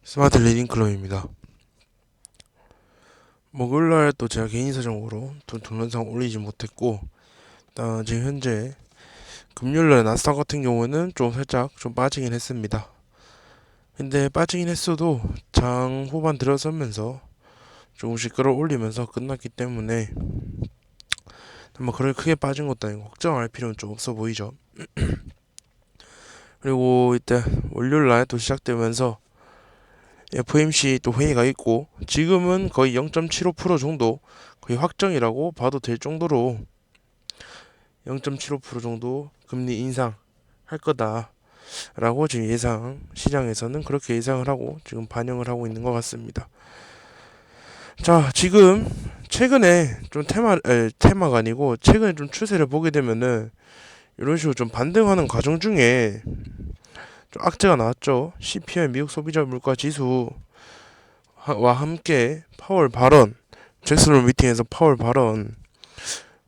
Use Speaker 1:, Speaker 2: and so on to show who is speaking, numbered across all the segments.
Speaker 1: 스마트 리딩 클럽입니다. 목요일날 또 제가 개인 사정으로 동영상 올리지 못했고, 일단 지금 현재 금요일날 나스닥 같은 경우는 좀 살짝 좀 빠지긴 했습니다. 근데 빠지긴 했어도 장 후반 들어서면서 조금씩 끌어올리면서 끝났기 때문에 뭐 그렇게 크게 빠진 것도 아니고 걱정할 필요는 좀 없어 보이죠. 그리고 이때 월요일날 또 시작되면서 FOMC 또 회의가 있고, 지금은 거의 0.75% 정도, 거의 확정이라고 봐도 될 정도로 0.75% 정도 금리 인상 할 거다라고 지금 시장에서는 그렇게 예상을 하고 지금 반영을 하고 있는 것 같습니다. 자, 지금 최근에 좀 테마가 아니고 최근에 좀 추세를 보게 되면은 이런 식으로 좀 반등하는 과정 중에 좀 악재가 나왔죠. CPI 미국 소비자 물가 지수와 함께 파월 발언, 잭슨홀 미팅에서 파월 발언,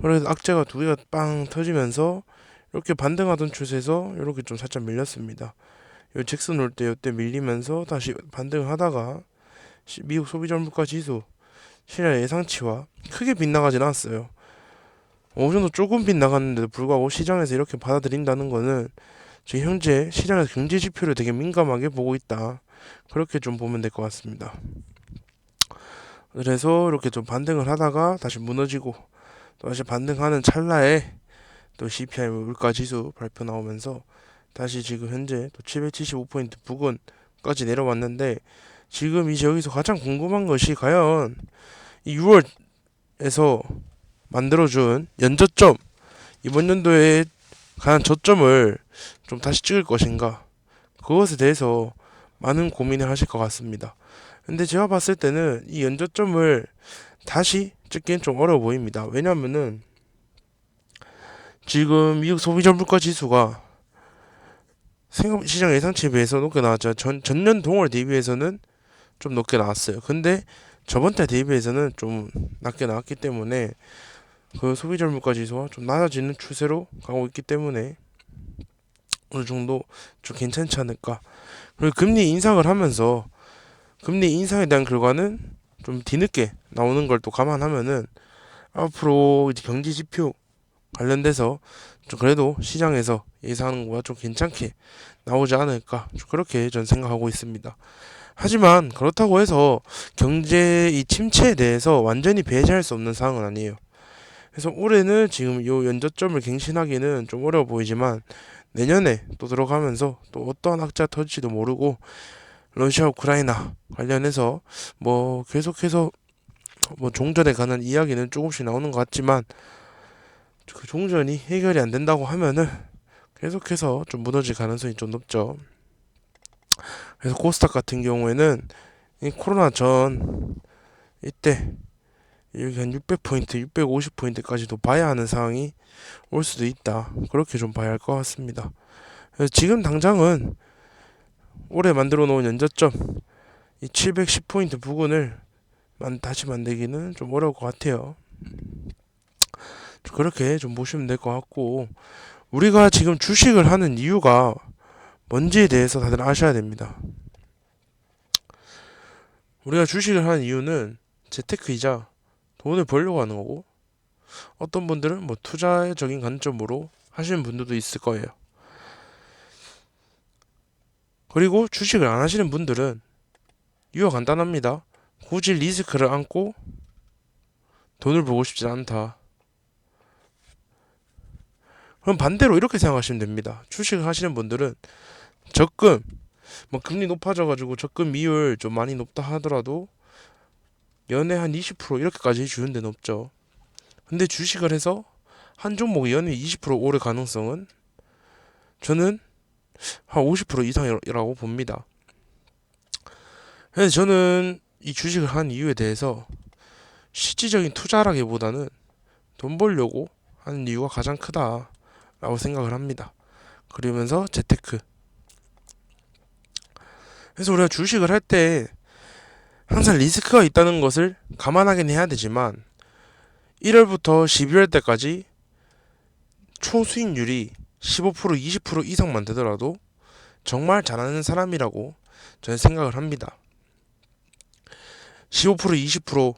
Speaker 1: 그래서 악재가 두 개가 빵 터지면서 이렇게 반등하던 추세에서 이렇게 좀 살짝 밀렸습니다. 요 잭슨홀 때 이때 밀리면서 다시 반등을 하다가 미국 소비자 물가 지수 시장 예상치와 크게 빗나가진 않았어요. 어느 정도 조금 빗나갔는데도 불구하고 시장에서 이렇게 받아들인다는 거는 지금 현재 시장에서 경제 지표를 되게 민감하게 보고 있다. 그렇게 좀 보면 될 것 같습니다. 그래서 이렇게 좀 반등을 하다가 다시 무너지고 또 다시 반등하는 찰나에 또 CPI 물가 지수 발표 나오면서 다시 지금 현재 또 775포인트 부근까지 내려왔는데, 지금 이제 여기서 가장 궁금한 것이 과연 이 6월에서 만들어준 연저점, 이번 연도에 가장 저점을 좀 다시 찍을 것인가, 그것에 대해서 많은 고민을 하실 것 같습니다. 근데 제가 봤을 때는 이 연저점을 다시 찍기엔 좀 어려워 보입니다. 왜냐면은 지금 미국 소비자 물가 지수가 생각 시장 예상치에 비해서 높게 나왔죠. 전년 동월 대비해서는 좀 높게 나왔어요. 근데 저번 달 대비해서는 좀 낮게 나왔기 때문에 그 소비자 물가 지수가 좀 낮아지는 추세로 가고 있기 때문에 어느 정도 좀 괜찮지 않을까. 그리고 금리 인상을 하면서 금리 인상에 대한 결과는 좀 뒤늦게 나오는 걸 또 감안하면은 앞으로 이제 경제 지표 관련돼서 좀 그래도 시장에서 예상하는 것보다 좀 괜찮게 나오지 않을까, 좀 그렇게 전 생각하고 있습니다. 하지만 그렇다고 해서 경제 이 침체에 대해서 완전히 배제할 수 없는 상황은 아니에요. 그래서 올해는 지금 요 연저점을 갱신하기는 좀 어려워 보이지만 내년에 또 들어가면서 또 어떠한 악재가 터질지도 모르고, 러시아 우크라이나 관련해서 뭐 계속해서 뭐 종전에 관한 이야기는 조금씩 나오는 것 같지만, 그 종전이 해결이 안 된다고 하면은 계속해서 좀 무너질 가능성이 좀 높죠. 그래서 코스닥 같은 경우에는 이 코로나 전 이때 여기 한 600포인트, 650포인트까지도 봐야 하는 상황이 올 수도 있다. 그렇게 좀 봐야 할 것 같습니다. 그래서 지금 당장은 올해 만들어 놓은 연저점 이 710포인트 부근을 다시 만들기는 좀 어려울 것 같아요. 그렇게 좀 보시면 될 것 같고, 우리가 지금 주식을 하는 이유가 뭔지에 대해서 다들 아셔야 됩니다. 우리가 주식을 하는 이유는 재테크이자 돈을 벌려고 하는 거고, 어떤 분들은 뭐 투자적인 관점으로 하시는 분들도 있을 거예요. 그리고 주식을 안 하시는 분들은 이유가 간단합니다. 굳이 리스크를 안고 돈을 벌고 싶지 않다. 그럼 반대로 이렇게 생각하시면 됩니다. 주식을 하시는 분들은 적금, 뭐 금리 높아져가지고 적금 이율 좀 많이 높다 하더라도 연에 한 20% 이렇게까지 주는 데는 없죠. 근데 주식을 해서 한 종목이 연에 20% 오를 가능성은 저는 한 50% 이상이라고 봅니다. 그래서 저는 이 주식을 한 이유에 대해서 실질적인 투자라기보다는 돈 벌려고 하는 이유가 가장 크다라고 생각을 합니다. 그러면서 재테크. 그래서 우리가 주식을 할 때 항상 리스크가 있다는 것을 감안하긴 해야 되지만 1월부터 12월 때까지 총 수익률이 15% 20% 이상만 되더라도 정말 잘하는 사람이라고 저는 생각을 합니다. 15% 20%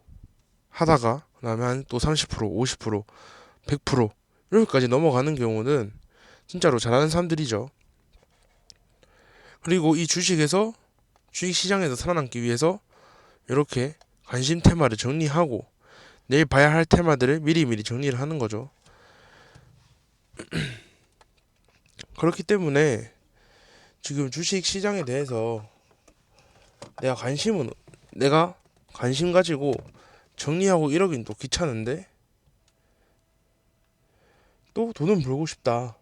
Speaker 1: 하다가 그다음에 한 또 30% 50% 100% 이렇게까지 넘어가는 경우는 진짜로 잘하는 사람들이죠. 그리고 이 주식에서 주식 시장에서 살아남기 위해서 이렇게 관심 테마를 정리하고 내일 봐야 할 테마들을 미리미리 정리를 하는 거죠. 그렇기 때문에 지금 주식 시장에 대해서 내가 관심은 내가 관심 가지고 정리하고 이러긴 또 귀찮은데 또 돈은 벌고 싶다.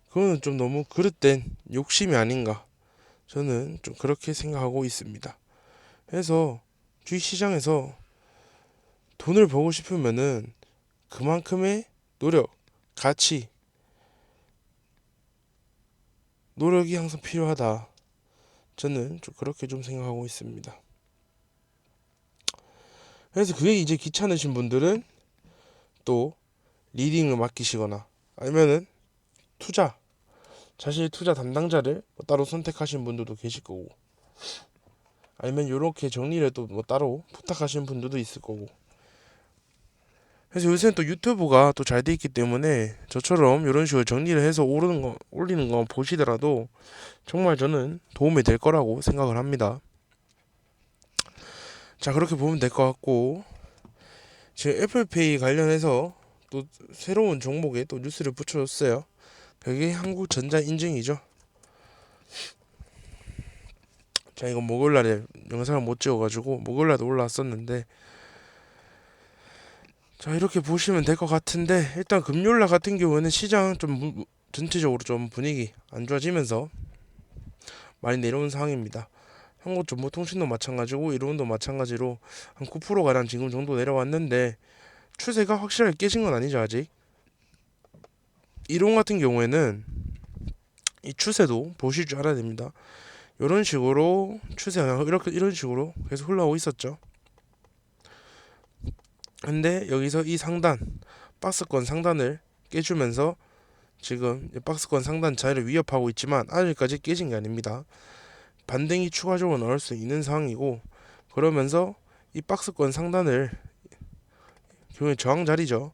Speaker 1: 그거는 좀 너무 그릇된 욕심이 아닌가. 저는 좀 그렇게 생각하고 있습니다. 그래서 주식시장에서 돈을 벌고 싶으면은 그만큼의 노력, 가치, 노력이 항상 필요하다. 저는 좀 그렇게 좀 생각하고 있습니다. 그래서 그게 이제 귀찮으신 분들은 또 리딩을 맡기시거나 아니면은 투자, 자신의 투자 담당자를 뭐 따로 선택하신 분들도 계실 거고 아니면 이렇게 정리를 또 뭐 따로 부탁하시는 분들도 있을 거고 그래서 요새는 또 유튜브가 또 잘 돼 있기 때문에 저처럼 이런 식으로 정리를 해서 올리는 거 보시더라도 정말 저는 도움이 될 거라고 생각을 합니다. 자, 그렇게 보면 될 것 같고 지금 애플페이 관련해서 또 새로운 종목에 또 뉴스를 붙여줬어요. 그게 한국전자 인증이죠. 자, 이거 목요일날에 영상을 못 찍어가지고 목요일날도 올라왔었는데 자, 이렇게 보시면 될 것 같은데 일단 금요일날 같은 경우에는 시장 좀 전체적으로 좀 분위기 안 좋아지면서 많이 내려온 상황입니다. 한국정보통신도 마찬가지고 이론도 마찬가지로 한 9%가량 지금 정도 내려왔는데 추세가 확실하게 깨진 건 아니죠 아직. 이론 같은 경우에는 이 추세도 보실 줄 알아야 됩니다. 이런 식으로 추세가 이런 식으로 계속 흘러오고 있었죠. 근데 여기서 이 상단 박스권 상단을 깨주면서 지금 박스권 상단 자리를 위협하고 있지만 아직까지 깨진 게 아닙니다. 반등이 추가적으로 나올 수 있는 상황이고 그러면서 이 박스권 상단을 경우에 저항 자리죠.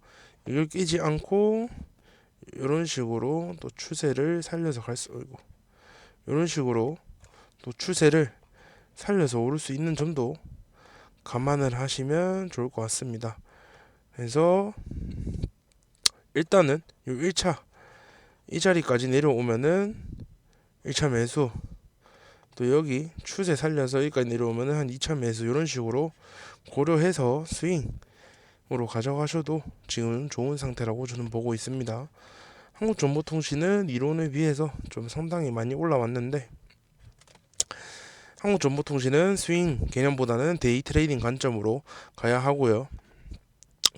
Speaker 1: 이걸 깨지 않고 이런 식으로 또 추세를 살려서 이런 식으로 또 추세를 살려서 오를 수 있는 점도 감안을 하시면 좋을 것 같습니다. 그래서 일단은 이 1차 이 자리까지 내려오면은 1차 매수 또 여기 추세 살려서 여기까지 내려오면은 한 2차 매수 이런 식으로 고려해서 스윙으로 가져가셔도 지금 좋은 상태라고 저는 보고 있습니다. 한국정보통신은 이론에 비해서 좀 상당히 많이 올라왔는데 한국정보통신은 스윙 개념보다는 데이 트레이딩 관점으로 가야 하고요.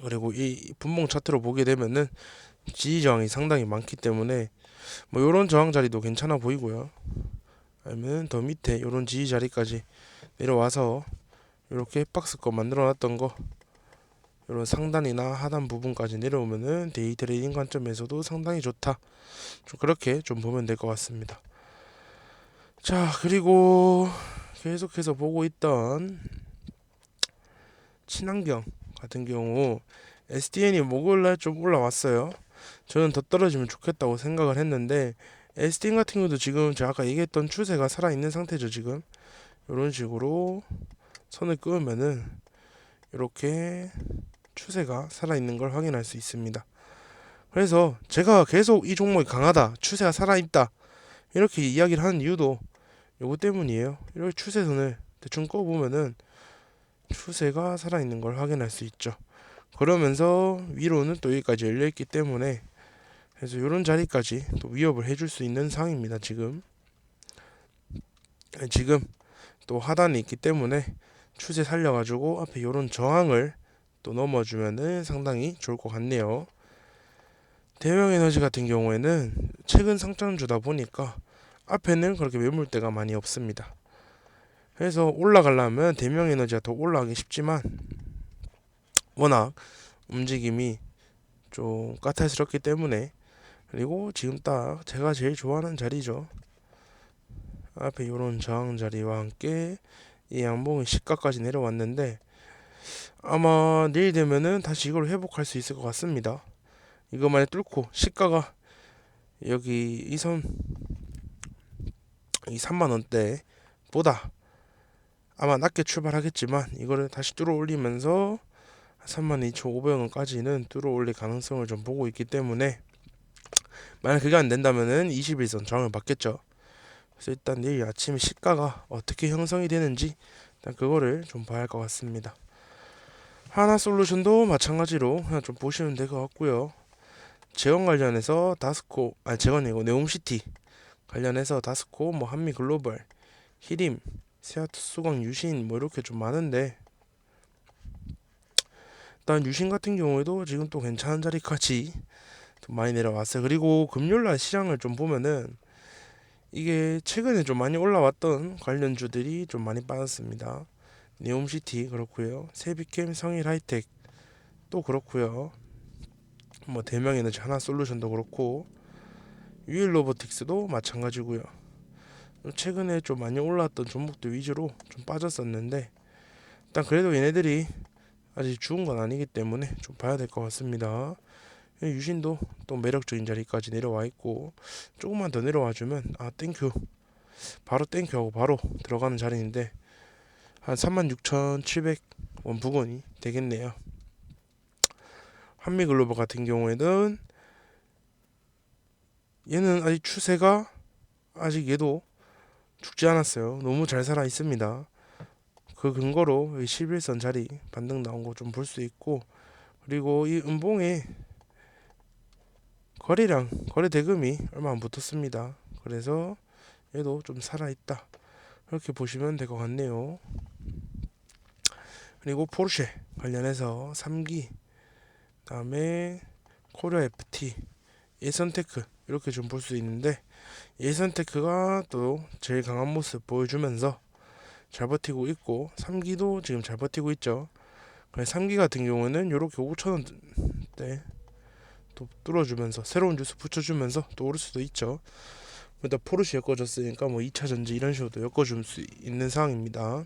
Speaker 1: 그리고 이 분봉 차트로 보게 되면은 지지 저항이 상당히 많기 때문에 뭐 요런 저항 자리도 괜찮아 보이고요. 아니면 더 밑에 요런 지지 자리까지 내려와서 이렇게 박스권 만들어 놨던 거 이런 상단이나 하단 부분까지 내려오면은 데이 트레이딩 관점에서도 상당히 좋다. 좀 그렇게 좀 보면 될 것 같습니다. 자, 그리고 계속해서 보고 있던 친환경 같은 경우 SDN이 목요일날 좀 올라왔어요. 저는 더 떨어지면 좋겠다고 생각을 했는데 SDN 같은 경우도 지금 제가 아까 얘기했던 추세가 살아있는 상태죠. 지금 이런 식으로 선을 그으면은 이렇게 추세가 살아있는 걸 확인할 수 있습니다. 그래서 제가 계속 이 종목이 강하다, 추세가 살아있다 이렇게 이야기를 하는 이유도 요거 때문이에요. 이렇게 추세선을 대충 꺼보면은 추세가 살아있는 걸 확인할 수 있죠. 그러면서 위로는 또 여기까지 열려있기 때문에 그래서 이런 자리까지 또 위협을 해줄 수 있는 상황입니다. 지금 또 하단이 있기 때문에 추세 살려가지고 앞에 이런 저항을 또 넘어주면은 상당히 좋을 것 같네요. 대명에너지 같은 경우에는 최근 상장주다 보니까 앞에는 그렇게 매물대가 많이 없습니다. 그래서 올라가려면 대명에너지가 더 올라가기 쉽지만 워낙 움직임이 좀 까탈스럽기 때문에 그리고 지금 딱 제가 제일 좋아하는 자리죠. 앞에 이런 저항 자리와 함께 이 양봉이 시가까지 내려왔는데 아마 내일 되면은 다시 이걸 회복할 수 있을 것 같습니다. 이것만에 뚫고 시가가 여기 이 3만 원대 보다 아마 낮게 출발하겠지만 이거를 다시 뚫어 올리면서 32,500원까지는 뚫어 올릴 가능성을 좀 보고 있기 때문에 만약 그게 안 된다면은 21선 저항을 받겠죠. 그래서 일단 내일 아침에 시가가 어떻게 형성이 되는지 일단 그거를 좀 봐야 할 것 같습니다. 하나솔루션도 마찬가지로 그냥 좀 보시면 될 것 같고요. 재건 관련해서 다스코 재건이고 네옴시티 관련해서 다스코 뭐 한미글로벌 히림 세아트수강 유신 뭐 이렇게 좀 많은데 일단 유신 같은 경우에도 지금 또 괜찮은 자리까지 좀 많이 내려왔어요. 그리고 금요일날 시장을 좀 보면은 이게 최근에 좀 많이 올라왔던 관련주들이 좀 많이 빠졌습니다. 네옴시티 그렇고요. 세비캠 성일하이텍 또 그렇고요. 뭐 대명에너지 하나솔루션도 그렇고 유일로보틱스도 마찬가지고요. 최근에 좀 많이 올랐던 종목들 위주로 좀 빠졌었는데 일단 그래도 얘네들이 아직 죽은 건 아니기 때문에 좀 봐야 될 것 같습니다. 유신도 또 매력적인 자리까지 내려와 있고 조금만 더 내려와 주면 땡큐 바로 땡큐하고 바로 들어가는 자리인데 한 36,700원 부근이 되겠네요. 한미글로벌 같은 경우에는 얘는 아직 추세가 아직 얘도 죽지 않았어요. 너무 잘 살아 있습니다. 그 근거로 11선 자리 반등 나온 거 좀 볼 수 있고 그리고 이 음봉에 거래량 거래 대금이 얼마 안 붙었습니다. 그래서 얘도 좀 살아있다 이렇게 보시면 될 것 같네요. 그리고 포르쉐 관련해서 3기 다음에 코리아 FT 예선테크 이렇게 좀 볼 수 있는데 예선테크가 또 제일 강한 모습 보여주면서 잘 버티고 있고 3기도 지금 잘 버티고 있죠. 3기 같은 경우는 이렇게 5,000원대 또 뚫어주면서 새로운 뉴스 붙여주면서 또 오를 수도 있죠. 일단 포르쉐 엮어줬으니까 뭐 2차 전지 이런 식으로 엮어줄 수 있는 상황입니다.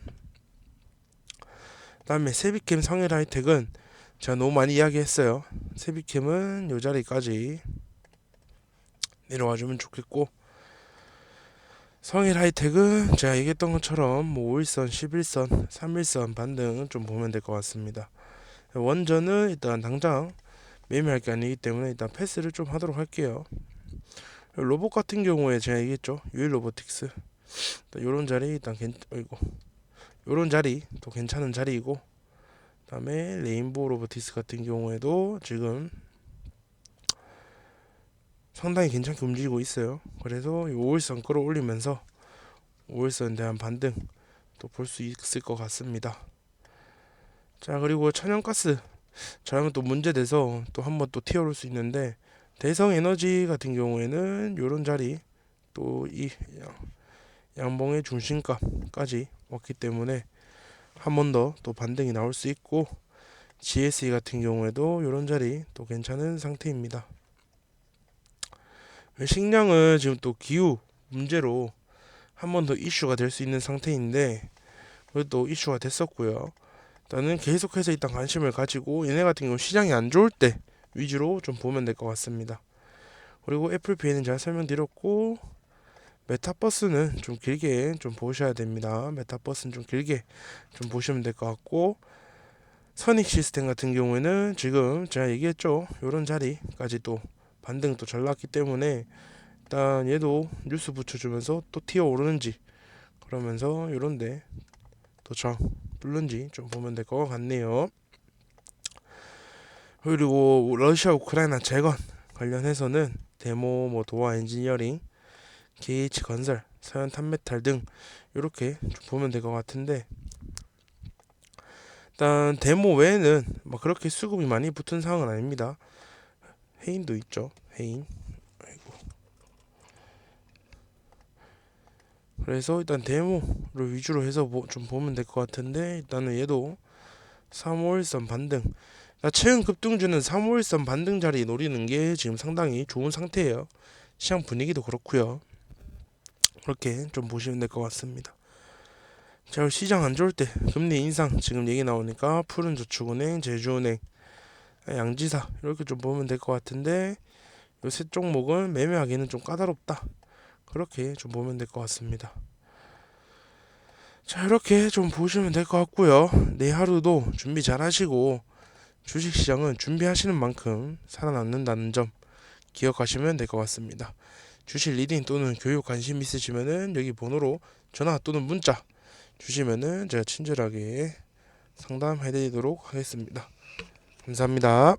Speaker 1: 다음에 세비캠 성일 하이텍은 제가 너무 많이 이야기했어요. 세비캠은 요 자리까지 내려와주면 좋겠고 성일 하이텍은 제가 얘기했던 것처럼 뭐 5일선, 11선, 3일선 반등 좀 보면 될 것 같습니다. 원전은 일단 당장 매매할 게 아니기 때문에 일단 패스를 좀 하도록 할게요. 로봇 같은 경우에 제가 얘기했죠. 유일 로보틱스 요런 자리 일단 요런 자리 또 괜찮은 자리이고 그다음에 레인보우 로보틱스 같은 경우에도 지금 상당히 괜찮게 움직이고 있어요. 그래서 5일선 끌어올리면서 5일선에 대한 반등 또 볼 수 있을 것 같습니다. 자 그리고 천연가스 저랑은 또 문제돼서 또 한번 또 튀어올 수 있는데 대성에너지 같은 경우에는 요런 자리 또 이 양봉의 중심값까지 왔기 때문에 한 번 더 또 반등이 나올 수 있고 GSE 같은 경우에도 요런 자리 또 괜찮은 상태입니다. 식량은 지금 또 기후 문제로 한 번 더 이슈가 될 수 있는 상태인데 그래도 이슈가 됐었고요. 일단은 계속해서 일단 관심을 가지고 얘네 같은 경우 시장이 안 좋을 때 위주로 좀 보면 될 것 같습니다. 그리고 애플페이는 제가 설명드렸고 메타버스는 좀 길게 좀 보셔야 됩니다. 메타버스는 좀 길게 좀 보시면 될 것 같고 선익 시스템 같은 경우에는 지금 제가 얘기했죠. 요런 자리까지 또 반등 또 잘 났기 때문에 일단 얘도 뉴스 붙여주면서 또 튀어 오르는지 그러면서 요런데 또 저 뚫는지 좀 보면 될 것 같네요. 그리고 러시아 우크라이나 재건 관련해서는 데모 뭐 도화 엔지니어링 KH건설 서현 탄메탈 등 이렇게 좀 보면 될 것 같은데 일단 데모 외에는 뭐 그렇게 수급이 많이 붙은 상황은 아닙니다. 해인도 있죠. 해인. 그래서 일단 데모를 위주로 해서 좀 보면 될 것 같은데 일단은 얘도 351선 반등. 최근 급등주는 351선 반등 자리 노리는 게 지금 상당히 좋은 상태예요. 시장 분위기도 그렇고요. 그렇게 좀 보시면 될 것 같습니다. 자, 시장 안 좋을 때 금리 인상 지금 얘기 나오니까 푸른저축은행, 제주은행, 양지사 이렇게 좀 보면 될 것 같은데 요 세 종목은 매매하기는 좀 까다롭다. 그렇게 좀 보면 될 것 같습니다. 자, 이렇게 좀 보시면 될 것 같고요. 내일 하루도 준비 잘 하시고 주식시장은 준비하시는 만큼 살아남는다는 점 기억하시면 될 것 같습니다. 주식 리딩 또는 교육 관심 있으시면은 여기 번호로 전화 또는 문자 주시면은 제가 친절하게 상담해드리도록 하겠습니다. 감사합니다.